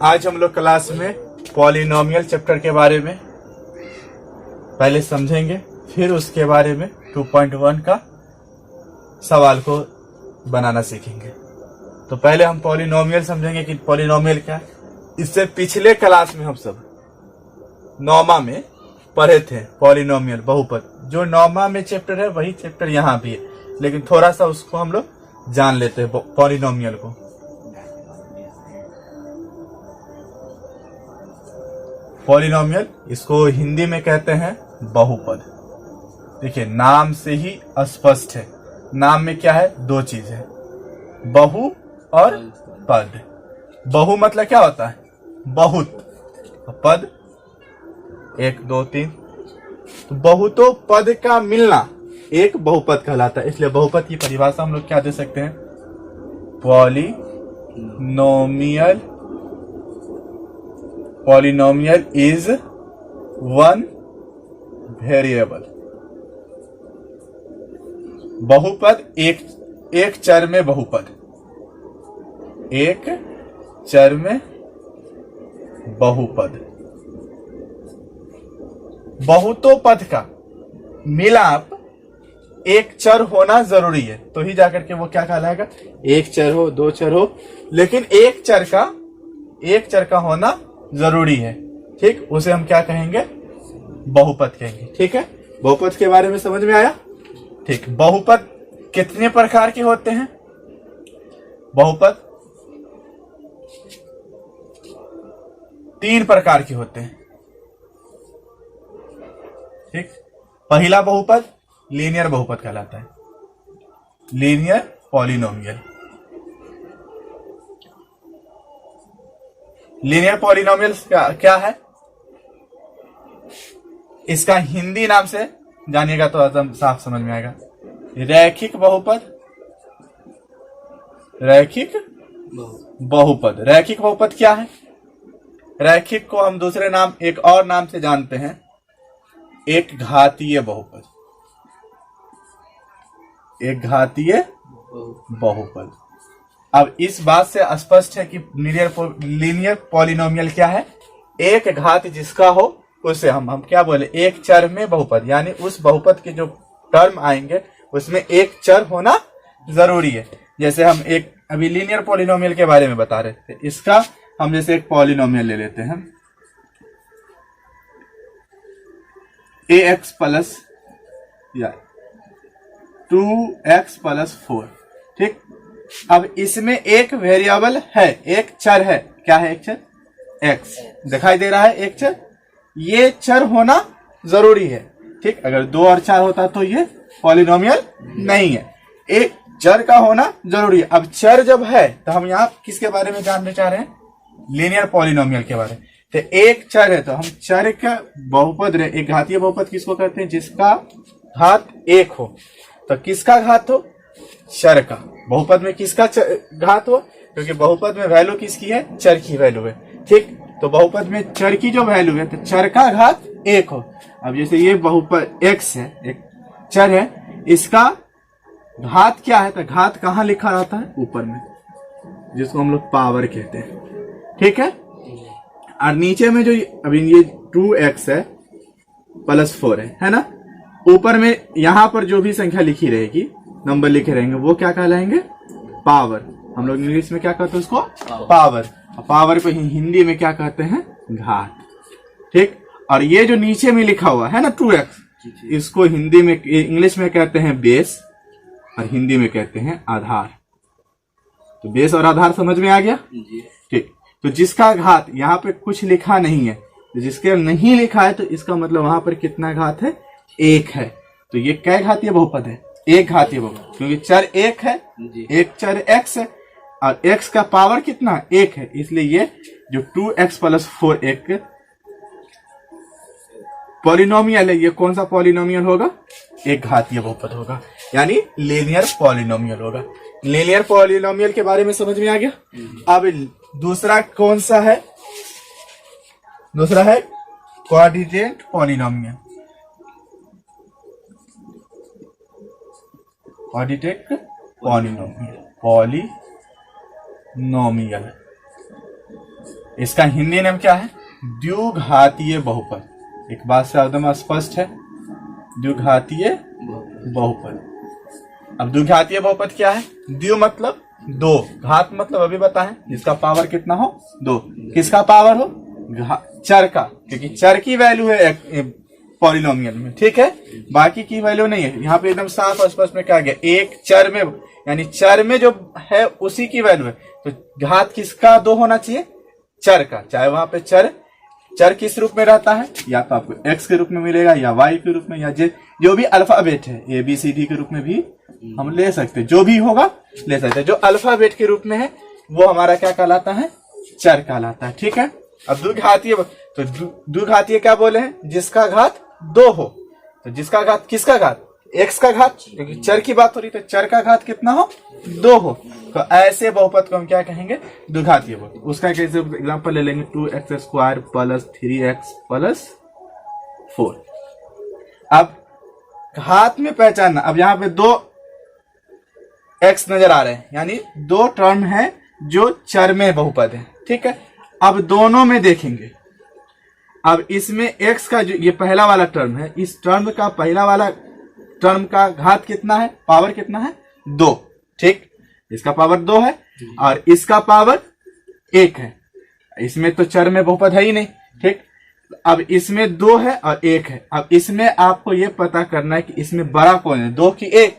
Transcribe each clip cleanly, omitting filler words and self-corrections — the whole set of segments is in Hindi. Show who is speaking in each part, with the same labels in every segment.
Speaker 1: आज हम लोग क्लास में पॉलिनोमियल चैप्टर के बारे में पहले समझेंगे, फिर उसके बारे में 2.1 का सवाल को बनाना सीखेंगे। तो पहले हम पॉलिनोमियल समझेंगे कि पॉलिनोमियल क्या है। इससे पिछले क्लास में हम सब नौमा में पढ़े थे पॉलिनोमियल बहुपद। जो नौमा में चैप्टर है वही चैप्टर यहाँ भी है, लेकिन थोड़ा सा उसको हम लोग जान लेते हैं पॉलिनोमियल को। पॉलिनोमियल इसको हिंदी में कहते हैं बहुपद। देखिए नाम से ही स्पष्ट है, नाम में क्या है, दो चीज है, बहु और पद। बहु मतलब क्या होता है, बहुत, पद 1 2 3। तो बहुतों पद का मिलना एक बहुपद कहलाता है। इसलिए बहुपद की परिभाषा हम लोग क्या दे सकते हैं, पॉलिनोमियल इज वन वेरिएबल। बहुपद एक चर में बहुपद, एक चर में बहुपद। बहुतों पद का मिलाप एक चर होना जरूरी है, तो ही जाकर के वो क्या कहलाएगा, एक चर हो, दो चर हो, लेकिन एक चर का होना जरूरी है। ठीक, उसे हम क्या कहेंगे, बहुपद कहेंगे। ठीक है, बहुपद के बारे में समझ में आया। ठीक, बहुपद कितने प्रकार के होते हैं, बहुपद 3 प्रकार के होते हैं। ठीक, पहला बहुपद लीनियर बहुपद कहलाता है, लीनियर पॉलिनोमियल। लीनियर पॉलिनोमियल क्या है, इसका हिंदी नाम से जानिएगा तो एकदम साफ समझ में आएगा, रैखिक बहुपद, रैखिक बहुपद। रैखिक बहुपद क्या है, रैखिक को हम दूसरे नाम, एक और नाम से जानते हैं, एक घातीय बहुपद। एक घातीय बहुपद। अब इस बात से स्पष्ट है कि लीनियर पॉलिनोमियल क्या है, एक घात जिसका हो उसे हम क्या बोले, एक चर में बहुपद। यानी उस बहुपद के जो टर्म आएंगे उसमें एक चर होना जरूरी है। जैसे हम एक अभी लीनियर पॉलिनोमियल के बारे में बता रहे थे, इसका हम जैसे एक पॉलिनोमियल ले लेते हैं, ax प्लस या 2x प्लस 4। ठीक, अब इसमें एक वेरिएबल है, एक चर है। क्या है, एक चर x दिखाई दे रहा है, एक चर। ये चर होना जरूरी है। ठीक, अगर 2 और 4 होता तो ये पॉलिनोमियल नहीं है, एक चर का होना जरूरी है। अब चर जब है तो हम यहाँ किसके बारे में जानना चाह रहे हैं, लीनियर पॉलिनोमियल के बारे में। तो एक चर है तो हम चर का बहुपद, एक घातीय बहुपद किसको कहते हैं, जिसका घात 1 हो। तो किसका घात हो, चर का। बहुपद में किसका घात हो, क्योंकि बहुपद में वैल्यू किसकी है, चर की वैल्यू है। ठीक, तो बहुपद में चर की जो वैल्यू है तो चर का घात 1 हो। अब जैसे ये बहुपद x है, एक चर है, इसका घात क्या है, तो घात कहाँ लिखा रहता है, ऊपर में, जिसको हम लोग पावर कहते हैं। ठीक है, और नीचे में जो अभी ये 2x है प्लस 4 है ना, ऊपर में यहां पर जो भी संख्या लिखी रहेगी, नंबर लिखे रहेंगे, वो क्या कहलाएंगे, पावर। हम लोग इंग्लिश में क्या कहते हैं उसको, पावर। पावर को हिंदी में क्या कहते हैं, घात। ठीक, और ये जो नीचे में लिखा हुआ है ना 2x, इसको हिंदी में, इंग्लिश में कहते हैं बेस और हिंदी में कहते हैं आधार। तो बेस और आधार समझ में आ गया। ठीक, तो जिसका घात यहाँ पे कुछ लिखा नहीं है, जिसके नहीं लिखा है, तो इसका मतलब वहां पर कितना घात है, 1 है। तो ये कै घातीय बहुपद है, एक घातीय बहुपद, क्योंकि चर 1 है, एक चर x है और x का पावर कितना, 1 है। इसलिए ये जो 2x प्लस 4 एक पॉलिनोमियल है, ये कौन सा पॉलिनोमियल होगा, एक घातीय बहुपद होगा, यानी लीनियर पॉलिनोमियल होगा। लीनियर पॉलिनोमियल के बारे में समझ में आ गया। अब दूसरा कौन सा है, दूसरा है क्वाड्रेटिक पॉलिनोमियल। क्वाड्रेटिक पॉलिनोमियल इसका हिंदी नाम क्या है? द्विघातीय बहुपद। एक बात से एकदम स्पष्ट है, द्विघातीय बहुपद। अब द्विघातीय बहुपद क्या है? द्वि मतलब दो, घात मतलब अभी बताएं जिसका पावर कितना हो? दो। किसका पावर हो? चर का, क्योंकि चर की वैल्यू है पॉलिनोमियल में, ठीक है, बाकी की वैल्यू नहीं है। यहाँ पे एकदम साफ स्पष्ट में क्या गया, एक चर में, यानी चर में जो है उसी की वैल्यू है। तो घात किसका दो होना चाहिए? चर का। चाहे वहां पे चर किस रूप में रहता है, या तो आपको x के रूप में मिलेगा, या y के रूप में, या जो भी अल्फाबेट है ABCD के रूप में भी हम ले सकते हैं, जो भी होगा ले सकते हैं। जो अल्फाबेट के रूप में है वो हमारा क्या कहलाता है? चर कहलाता है, ठीक है। अब द्विघातीय, तो द्विघातीय क्या बोले हैं? जिसका घात दो हो। तो जिसका घात, किसका घात? x का घात, क्योंकि चर की बात हो रही, तो चर का घात कितना हो? दो हो। तो ऐसे बहुपद को हम क्या कहेंगे? द्विघातीय बहुपद। उसका एक एग्जांपल ले लेंगे, 2x² प्लस 3x प्लस 4। अब घात में पहचानना, अब यहाँ पे दो x नजर आ रहे हैं, यानी दो टर्म है जो चर में बहुपद है, ठीक है। अब दोनों में देखेंगे, अब इसमें x का जो ये पहला वाला टर्म है, इस टर्म का पहला वाला टर्म का घात कितना है? पावर कितना है? 2, ठीक। इसका पावर 2 है और इसका पावर 1 है। इसमें तो चर में बहुपद है ही नहीं, ठीक। अब इसमें 2 है और 1 है। अब इसमें आपको ये पता करना है कि इसमें बड़ा कौन है, 2 की 1?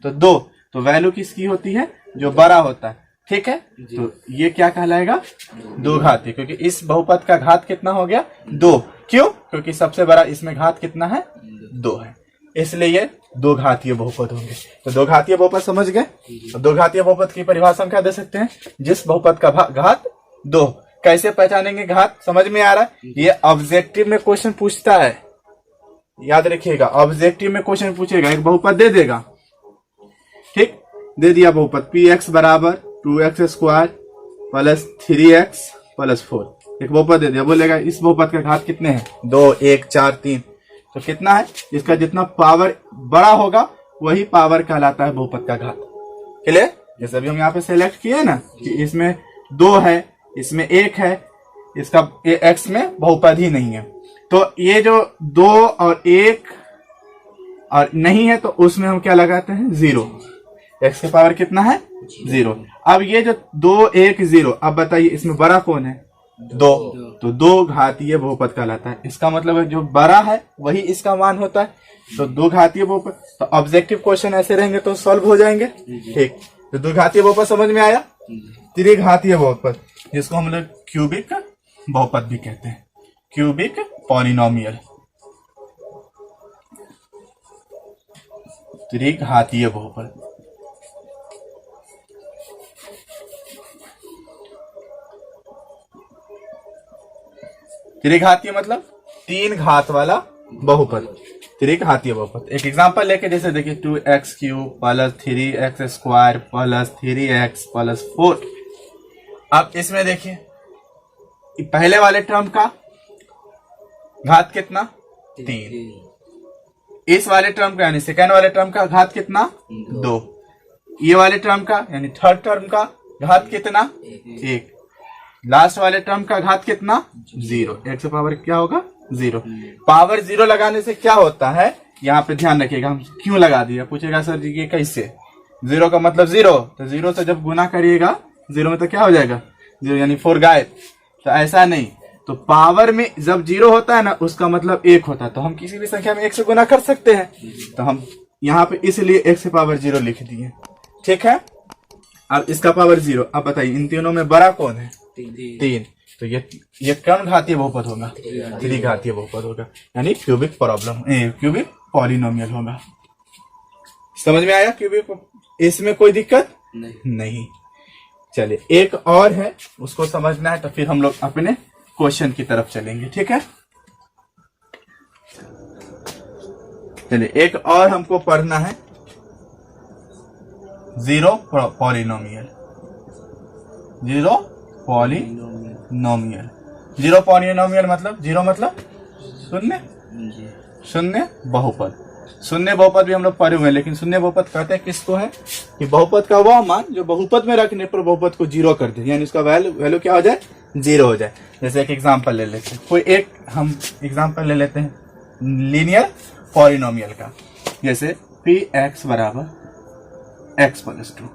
Speaker 1: तो 2, तो वैल्यू किसकी होती है? जो बड़ा होता है, ठीक है। तो ये क्या कहलाएगा? द्विघातीय, क्योंकि इस बहुपद का घात कितना हो गया? 2। क्यों? क्योंकि सबसे बड़ा इसमें घात कितना है? 2 है, इसलिए ये दो घातीय बहुपद होंगे। तो दो घातीय बहुपद समझ गए। दो घातीय बहुपद की परिभाषा हम क्या दे सकते हैं? जिस बहुपद का घात 2। कैसे पहचानेंगे घात? समझ में आ रहा है? ये ऑब्जेक्टिव में क्वेश्चन पूछता है, याद रखिएगा। ऑब्जेक्टिव में क्वेश्चन पूछेगा, एक बहुपद दे देगा, ठीक। दे दिया बहुपद px बराबर 2x² प्लस 3x प्लस 4। एक बहुपद दे दिया, बोलेगा इस बहुपद का घात कितने हैं? 2, 1, 4, 3। तो कितना है? इसका जितना पावर बड़ा होगा वही पावर कहलाता है बहुपद का घात। क्लियर? जैसे अभी हम यहाँ पे सेलेक्ट किए ना कि इसमें 2 है, इसमें 1 है, इसका x में बहुपद ही नहीं है। तो ये जो 2 और 1 और नहीं है, तो उसमें हम क्या लगाते हैं? 0। x के पावर कितना है? 0। अब ये जो 2, 1, 0, अब बताइए इसमें बड़ा कौन है? 2। तो दो घातीय बहुपद कहलाता है। इसका मतलब है जो बड़ा है वही इसका मान होता है। तो दो घातीय बहुपद, तो ऑब्जेक्टिव क्वेश्चन ऐसे रहेंगे तो सॉल्व हो जाएंगे, ठीक। तो दो घातीय बहुपद समझ में आया। त्रिघातीय बहुपद, जिसको हम लोग क्यूबिक बहुपद भी कहते हैं, क्यूबिक पॉलिनोमियल। त्रिघातीय बहुपद, त्रिघातीय मतलब 3 घात वाला बहुपद, त्रिघातीय बहुपद। एक एग्जांपल लेके जैसे देखिए 2x³ plus 3x² plus 3x plus 4। अब इसमें देखिए पहले वाले टर्म का घात कितना? 3। इस वाले टर्म का यानी सेकेंड वाले टर्म का घात कितना? 2। ये वाले टर्म का यानी थर्ड टर्म का घात कितना? 1। लास्ट वाले टर्म का घात कितना? 0। x की पावर क्या होगा? 0। पावर 0 लगाने से क्या होता है, यहाँ पे ध्यान रखिएगा। हम क्यों लगा दिया? पूछेगा सर जी ये कैसे? 0 का मतलब 0, तो 0 से जब गुना करिएगा 0 में तो क्या हो जाएगा? 0 यानी 4 गायब। तो ऐसा नहीं, तो पावर में जब 0 होता है ना, उसका मतलब 1 होता है। तो हम किसी भी संख्या में 1 से गुना कर सकते हैं। तो हम यहाँ पे इसलिए x की पावर 0 लिख दिए, ठीक है। अब इसका पावर 0। अब बताइए इन तीनों में बड़ा कौन है? 3। तो ये कौन घातीय बहुपद होगा? त्रिघातीय बहुपद होगा, यानी क्यूबिक क्यूबिक पॉलिनोमियल होगा। समझ में आया? क्यूबिक, इसमें कोई दिक्कत नहीं। चलिए एक और है, उसको समझना है, तो फिर हम लोग अपने क्वेश्चन की तरफ चलेंगे, ठीक है। चलिए एक और हमको पढ़ना है, zero polynomial. Zero polynomial, zero polynomial मतलब जीरो मतलब शून्य, शून्य बहुपद। शून्य बहुपद भी हम लोग पढ़े हुए हैं, लेकिन शून्य बहुपद कहते हैं किसको है? कि बहुपद का वह मान जो बहुपद में रखने पर बहुपद को जीरो कर दे, यानी उसका वैल्यू क्या हो जाए, जीरो हो जाए। जैसे एक एग्जांपल ले लेते हैं, कोई एक हम एग्जांपल ले लेते हैं लीनियर पॉलिनोमियल का, जैसे px बराबर x प्लस 2।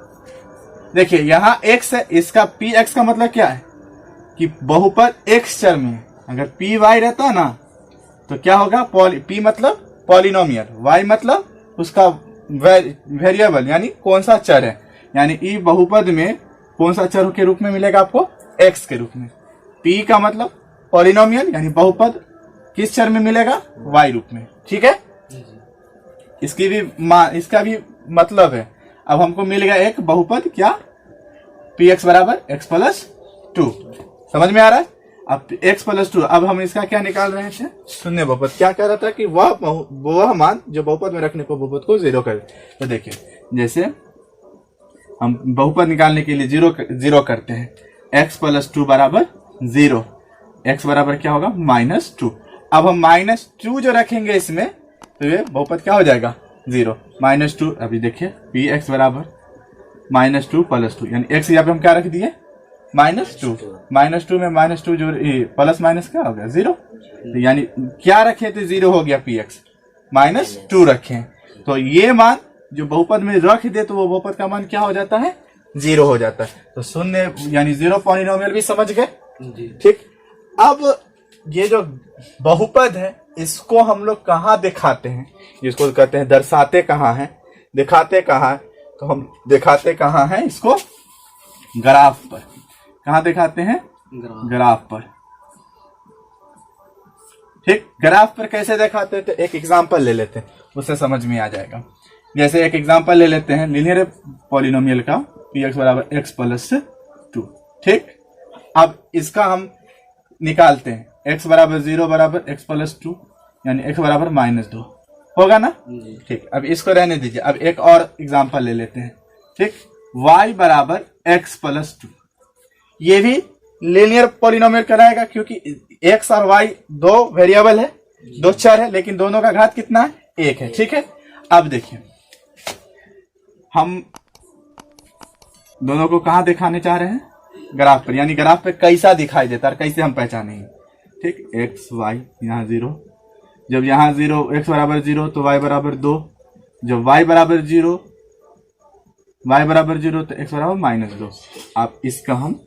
Speaker 1: देखिए यहाँ x है, इसका px का मतलब क्या है कि बहुपद x चर में है। अगर py रहता ना तो क्या होगा, p मतलब पॉलिनोमियल, y मतलब उसका वेरिएबल यानी कौन सा चर है, यानी ई बहुपद में कौन सा चर के रूप में मिलेगा आपको, x के रूप में। p का मतलब पॉलिनोमियल यानी बहुपद किस चर में मिलेगा, y रूप में। ठीक है, इसका भी मतलब है। अब हमको मिल गया एक बहुपद क्या, px बराबर x प्लस 2। समझ में आ रहा है। अब x प्लस 2, अब हम इसका क्या निकाल रहे थे, शून्य बहुपद। क्या कह रहा था कि वह मान जो बहुपद में रखने को बहुपद को जीरो करे। तो देखिए जैसे हम बहुपद निकालने के लिए जीरो करते हैं, x प्लस 2 बराबर 0, x बराबर क्या होगा, -2। अब हम -2 जो रखेंगे इसमें तो ये बहुपद क्या हो जाएगा, 0 -2। अभी देखिए px बराबर -2 प्लस 2, यानी x यहाँ पे हम क्या रख दिए, -2 में -2 जो प्लस माइनस क्या हो गया, 0। तो यानी क्या रखे थे, 0 हो गया, px -2 रखे। तो ये मान जो बहुपद में रख दे तो वो बहुपद का मान क्या हो जाता है, 0 हो जाता है। तो शून्य यानी 0 पॉलिनोमियल भी समझ गए। ठीक, अब ये जो बहुपद है इसको हम लोग कहाँ दिखाते हैं, जिसको कहते हैं दर्शाते कहाँ हैं, दिखाते कहाँ है, तो हम दिखाते कहाँ हैं इसको, ग्राफ पर। कहाँ दिखाते हैं, ग्राफ पर। ठीक, ग्राफ पर कैसे दिखाते हैं, तो एक एग्जांपल ले लेते हैं, उससे समझ में आ जाएगा। जैसे एक एग्जांपल ले लेते हैं लीनियर पॉलिनोमियल का, px बराबर x प्लस 2। ठीक, अब इसका हम निकालते हैं, x बराबर 0 बराबर x प्लस 2, यानी x बराबर -2 होगा ना। ठीक, अब इसको रहने दीजिए। अब एक और एग्जांपल ले लेते हैं। ठीक, y बराबर x प्लस 2, ये भी लीनियर पॉलिनोमियल कहलाएगा क्योंकि x और y दो वेरिएबल है, दो चर है, लेकिन दोनों का घात कितना है, 1 है। ठीक है, अब देखिए हम दोनों को कहाँ दिखाने चाह रहे हैं, ग्राफ पर, यानी ग्राफ पे कैसा दिखाई देता है, कैसे हम पहचानेंगे। ठीक, x y यहाँ 0, जब यहाँ 0 x बराबर 0 तो y बराबर 2, जब y बराबर 0 तो x बराबर -2। अब इसका हम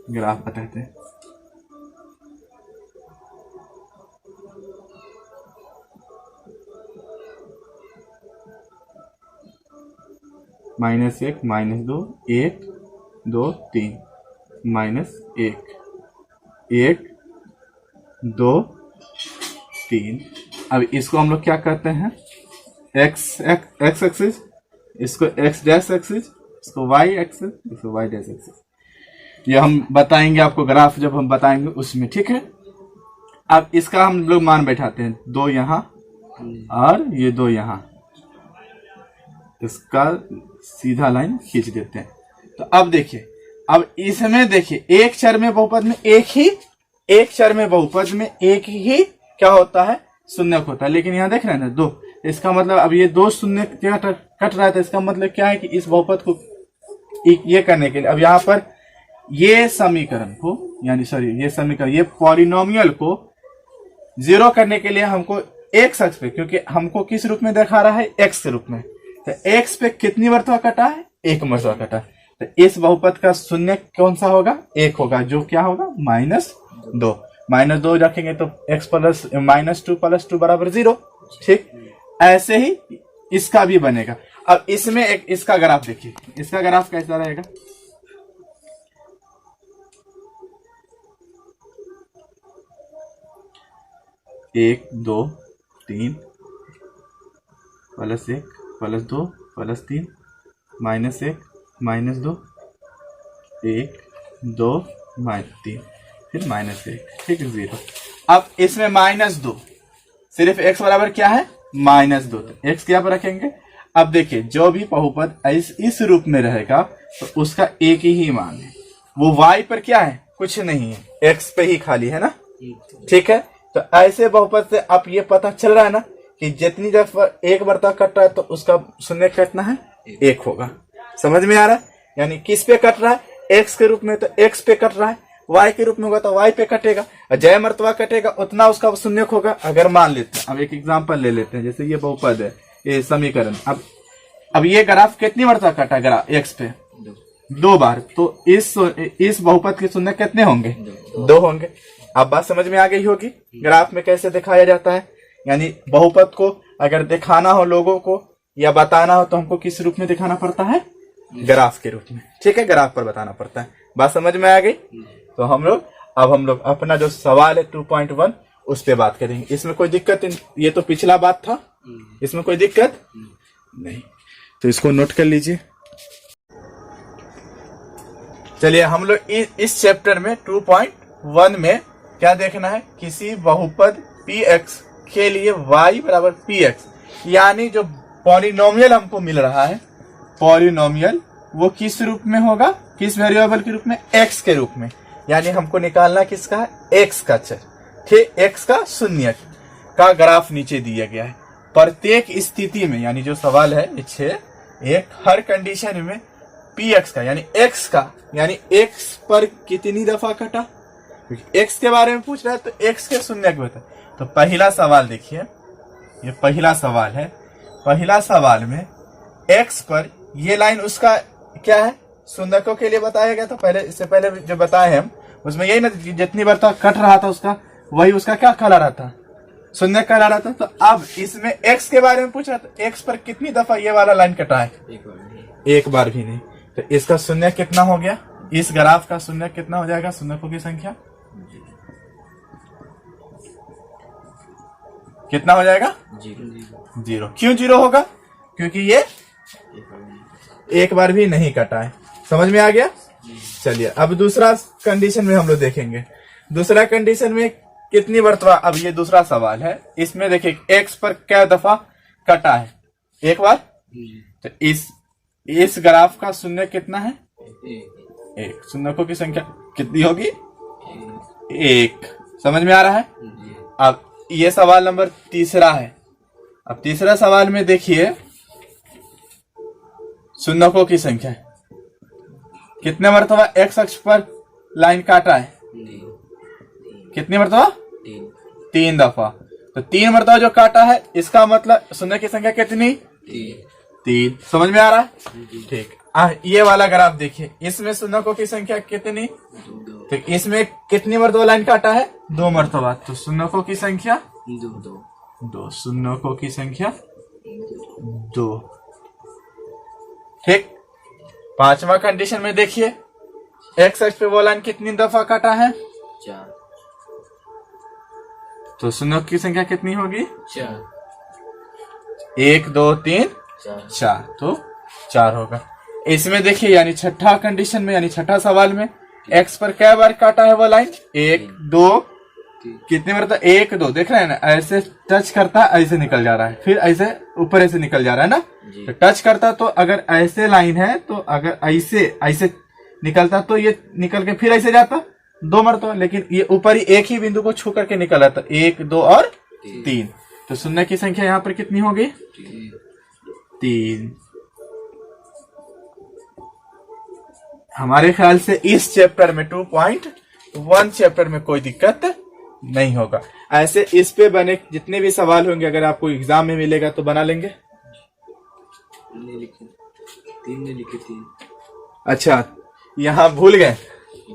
Speaker 1: ग्राफ बताते हैं। -1 -2 1 2 3 -1 1 2 3। अब इसको हम लोग क्या कहते हैं, x एक्सिस, इसको x डैश एक्सिस, इसको y एक्सिस, इसको y डैश एक्सिस। ये हम बताएंगे आपको ग्राफ जब हम बताएंगे उसमें। ठीक है, अब इसका हम लोग मान बैठाते हैं, 2 यहाँ और ये 2 यहाँ, इसका सीधा लाइन खींच देते हैं। तो अब देखिए, अब इसमें देखिए एक चर में बहुपद में एक चर में बहुपद में एक ही क्या होता है, शून्य होता है। लेकिन यहाँ देख रहे हैं ना 2, इसका मतलब अब ये 2 शून्य कट रहा था, इसका मतलब क्या है कि इस बहुपद को ये करने के लिए अब यहाँ पर ये समीकरण को, यानी सॉरी ये समीकरण, ये पॉलिनोमियल को 0 करने के लिए हमको x अक्ष पे, क्योंकि हमको किस रूप में दिखा रहा है, x के रूप में, तो x पे कितनी मर्तबा कटा है, 1 मर्तबा कटा है। तो इस बहुपद का शून्य कौन सा होगा, 1 होगा, जो क्या होगा, -2 रखेंगे तो x प्लस -2 प्लस 2 बराबर 0। ठीक, ऐसे ही इसका भी बनेगा। अब इसमें एक इसका ग्राफ देखिए, इसका ग्राफ कैसा रहेगा, एक 2 3 +1 +2 +3 -1 -2 1 2 -3 फिर -1, ठीक, 0। अब इसमें -2, सिर्फ x बराबर क्या है, -2, तो x क्या पर रखेंगे। अब देखिए जो भी बहुपद इस रूप में रहेगा तो उसका एक ही मान है, वो y पर क्या है, कुछ नहीं है, x पे ही खाली है ना। ठीक है, तो ऐसे बहुपद से अब ये पता चल रहा है ना कि जितनी जब एक बर्ता कट रहा है तो उसका शून्य कटना है 1 होगा। समझ में आ रहा है? यानी किस पे कट रहा है? एक्स के रूप में तो एक्स पे कट रहा है, वाई के रूप में होगा तो वाई पे कटेगा, जय मर्तबा कटेगा उतना उसका शून्य होगा। अगर मान लेते हैं, अब एक एग्जांपल ले लेते हैं, जैसे ये बहुपद है, ये समीकरण, अब ये ग्राफ कितनी मर्तबा कटा ग्राफ एक्स पे? 2 बार। तो इस बहुपद के शून्य कितने होंगे? 2 होंगे। अब बात समझ में आ गई होगी ग्राफ में कैसे दिखाया जाता है। यानी बहुपद को अगर दिखाना हो लोगों को या बताना हो तो हमको किस रूप में दिखाना पड़ता है? ग्राफ के रूप में। ठीक है, ग्राफ पर बताना पड़ता है। बात समझ में आ गई? तो हम लोग अपना जो सवाल है 2.1 उस पे बात करेंगे। इसमें कोई दिक्कत नहीं, ये तो पिछला बात था, इसमें कोई दिक्कत नहीं, तो इसको नोट कर लीजिए। चलिए हम लोग इस चैप्टर में 2.1 में क्या देखना है? किसी बहुपद px के लिए y बराबर px, यानी जो पॉलिनोमियल हमको मिल रहा है, पॉलिनोमियल वो किस रूप में होगा? किस वेरिएबल के रूप में? x के रूप में। यानी हमको निकालना किसका है? x का चर। ठीक, x का शून्य का ग्राफ नीचे दिया गया है। प्रत्येक स्थिति में, यानी जो सवाल है एक हर कंडीशन में px का यानी x का, यानी x पर कितनी दफा कटा, x के बारे में पूछ रहा है तो x के शून्य के बता। तो पहला सवाल देखिए, ये पहला सवाल है। पहला सवाल में x पर ये लाइन उसका क्या है? शून्यकों के लिए बताया गया था। पहले, इससे पहले जो बताए हम उसमें यही ना, जितनी बार कट रहा था उसका वही उसका क्या कहला रहा था? शून्य कहला रहा था। तो अब इसमें x के बारे में पूछ रहा था, x पर कितनी दफा ये वाला लाइन कटा है? एक बार भी नहीं। तो इसका शून्य कितना हो गया? इस ग्राफ का शून्य कितना हो जाएगा? शून्यकों की संख्या कितना हो जाएगा? 0। क्यों 0 होगा? क्योंकि ये एक बार भी नहीं कटा है। समझ में आ गया? चलिए अब दूसरा कंडीशन में हम लोग देखेंगे। दूसरा कंडीशन में कितनी मर्तबा, अब ये दूसरा सवाल है, इसमें देखिए x पर क्या दफा कटा है? एक बार। तो इस ग्राफ का शून्य कितना है? 1। शून्यकों की संख्या कितनी होगी? 1। समझ में आ रहा है? अब ये सवाल नंबर तीसरा है। अब तीसरा सवाल में देखिए शून्यकों की संख्या कितने मर्तबा x अक्ष पर लाइन काटा है? कितनी मर्तबा? 3 दफा। तो 3 मर्तबा जो काटा है, इसका मतलब शून्य की संख्या कितनी? 3। समझ में आ रहा है? ठीक। ये वाला ग्राफ देखिए, इसमें शून्यकों की संख्या कितनी? तो इसमें कितनी मर्तबा लाइन काटा है? 2 मर्तबा। तो शून्यकों की संख्या 2। शून्यकों की संख्या 2। ठीक। पांचवा कंडीशन में देखिए x अक्ष पे वो लाइन कितनी दफा काटा है?
Speaker 2: 4।
Speaker 1: तो शून्यकों की संख्या कितनी होगी?
Speaker 2: 4।
Speaker 1: 1 2 3 4, तो 4 होगा। इसमें देखिए यानी छठा कंडीशन में, यानी छठा सवाल में x पर क्या बार काटा है वो लाइन? 1 2 कितने मतलब 1 2, देख रहे हैं ना? ऐसे टच करता ऐसे निकल जा रहा है, फिर ऐसे ऊपर ऐसे निकल जा रहा है ना। तो टच करता तो अगर ऐसे लाइन है तो अगर ऐसे निकलता तो ये निकल के फिर ऐसे जाता 2 मरतबा, लेकिन ये ऊपर ही एक ही बिंदु को छू करके निकल आता 1 2 और 3। तो शून्य की संख्या यहाँ पर कितनी होगी? 3। हमारे ख्याल से इस चैप्टर में 2.1 चैप्टर में कोई दिक्कत नहीं होगा। ऐसे इस पे बने जितने भी सवाल होंगे, अगर आपको एग्जाम में मिलेगा तो बना लेंगे।
Speaker 2: 3 ने लिखे 3। अच्छा,
Speaker 1: यहाँ भूल गए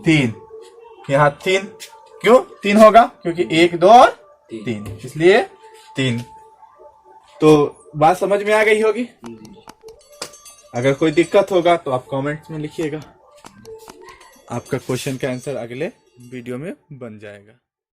Speaker 1: 3, यहाँ 3 क्यों 3 होगा? क्योंकि 1 2 और 3, इसलिए 3। तो बात समझ में आ गई होगी। अगर कोई दिक्कत होगा तो आप कमेंट्स में लिखिएगा, आपका क्वेश्चन का आंसर अगले वीडियो में बन जाएगा।